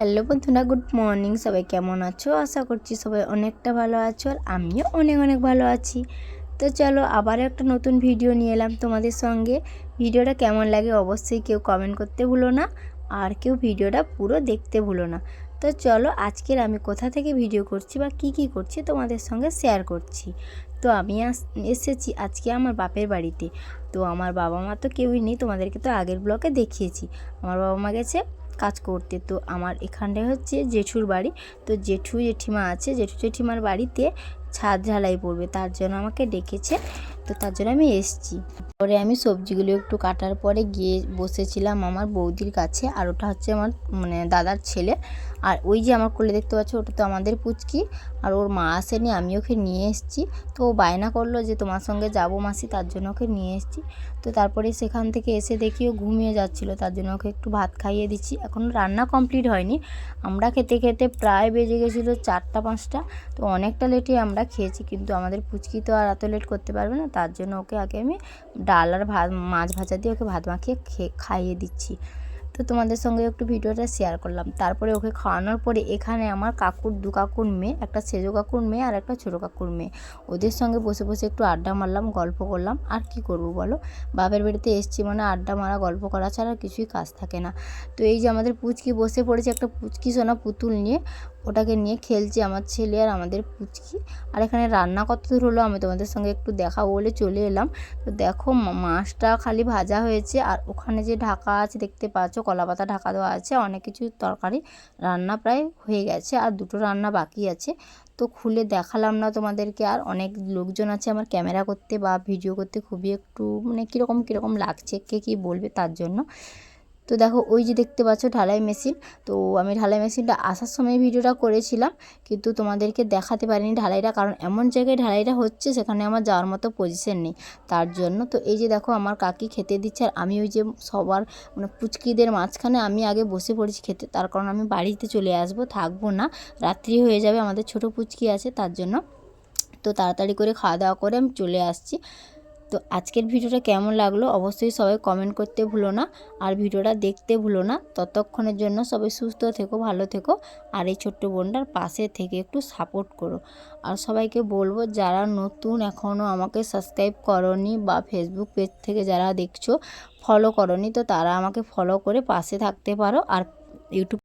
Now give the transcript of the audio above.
Hello বন্ধুরা, good morning. সবাই কেমন আছো? আশা করছি সবাই অনেকটা ভালো আছো, আর আমিও অনেক অনেক ভালো আছি। তো চলো আবার একটা নতুন ভিডিও নিয়ে এলাম তোমাদের সঙ্গে। ভিডিওটা কেমন লাগে অবশ্যই কেউ কমেন্ট করতে ভুলো না, আর কেউ ভিডিওটা পুরো দেখতে ভুলো না। তো চলো আজকের আমি কোথা থেকে ভিডিও করছি বা কি করছি তোমাদের সঙ্গে শেয়ার করছি। তো আমি এসেছি আজকে আমার বাপের বাড়িতে। তো আমার বাবা মা তো কেউই নেই, তোমাদেরকে তো আগের ব্লগে দেখিয়েছি। আমার বাবা মা গেছে কাজ করতে। তো আমার এখানটায় হচ্ছে জেঠুর বাড়ি। তো জেঠু জেঠিমা আছে, জেঠু জেঠিমার বাড়িতে ছাদ ঢালাই পড়বে, তার জন্য আমাকে ডেকেছে। তো তার জন্য আমি এসেছি। পরে আমি সবজিগুলো একটু কাটার পরে গিয়ে বসেছিলাম আমার বৌদির কাছে, আর ওটা হচ্ছে আমার দাদার ছেলে। আর ওই যে আমার কোলে দেখতে পাচ্ছ, ওটা তো আমাদের পুচকি। আর ওর মা আসেনি, আমি ওকে নিয়ে এসেছি। তো ও বায়না করলো যে তোমার সঙ্গে যাবো মাসি, তার জন্য ওকে নিয়ে এসেছি। তো তারপরে সেখান থেকে এসে দেখি ও ঘুমিয়ে যাচ্ছিলো, তার জন্য ওকে একটু ভাত খাইয়ে দিচ্ছি। এখনও রান্না কমপ্লিট হয়নি। আমরা খেতে খেতে প্রায় বেজে গেছিলো 4টা-5টা। তো অনেকটা লেটে আমরা খেয়েছি, কিন্তু আমাদের পুচকি তো আর এত লেট করতে পারবে না, তার জন্য ওকে আগে আমি ডাল আর মাছ ভাজা দিয়ে ওকে ভাত মাখিয়ে খাইয়ে দিচ্ছি। তো তোমাদের সঙ্গে একটু ভিডিওটা শেয়ার করলাম। তারপরে ওকে খাওয়ানোর পরে এখানে আমার দু কাকুর মেয়ে, একটা সেজো কাকুর মেয়ে আর একটা ছোটো কাকুর মেয়ে, ওদের সঙ্গে বসে বসে একটু আড্ডা মারলাম, গল্প করলাম। আর কি করব বলো, বাপের বাড়িতে এসেছি মানে আড্ডা মারা গল্প করা ছাড়া কিছুই কাজ থাকে না। তো এই যে আমাদের পুচকি বসে পড়েছে একটা পুচকি সোনা পুতুল নিয়ে, ওটাকে নিয়ে খেলছে আমার ছেলে আর আমাদের পুচকি। আর এখানে রান্না কত দূর হলো আমি তোমাদের সঙ্গে একটু দেখাবো বলে চলে এলাম। তো দেখো মাছটা খালি ভাজা হয়েছে, আর ওখানে যে ঢাকা আছে দেখতে পাচ্ছ, কলা পাতা ঢাকা দেওয়া আছে। অনেক কিছু তরকারি রান্না প্রায় হয়ে গেছে, আর দুটো রান্না বাকি আছে। তো খুলে দেখালাম না তোমাদেরকে। আর অনেক লোকজন আছে আমার ক্যামেরা করতে বা ভিডিও করতে খুবই একটু কীরকম লাগছে, কে কী বলবে তার জন্য। তো দেখো ওই যে দেখতে পাচ্ছ ঢালাই মেশিন। তো আমি ঢালাই মেশিনটা আসার সময় ভিডিওটা করেছিলাম, কিন্তু তোমাদেরকে দেখাতে পারিনি ঢালাইটা, কারণ এমন জায়গায় ঢালাইটা হচ্ছে সেখানে আমার যাওয়ার মতো পজিশন নেই, তার জন্য। তো এই যে দেখো আমার কাকি খেতে দিচ্ছে, আর আমি ওই যে সবার পুচকিদের মাঝখানে আমি আগে বসে পড়েছি খেতে, তার কারণ আমি বাড়িতে চলে আসবো, থাকবো না, রাত্রি হয়ে যাবে, আমাদের ছোট পুচকি আছে তার জন্য। তো তাড়াতাড়ি করে খাওয়া দাওয়া করে আমি চলে আসছি। তো আজকের ভিডিওটা কেমন লাগলো অবশ্যই সবাই কমেন্ট করতে ভুলো না, আর ভিডিওটা দেখতে ভুলো না। ততক্ষণের জন্য সবাই সুস্থ থেকো, ভালো থেকো, আর এই ছোট্ট বোনটার পাশে থেকে একটু সাপোর্ট করো। আর সবাইকে বলবো যারা নতুন এখনও আমাকে সাবস্ক্রাইব করনি, বা ফেসবুক পেজ থেকে যারা দেখছো ফলো করনি, তো তারা আমাকে ফলো করে পাশে থাকতে পারো। আর ইউটিউব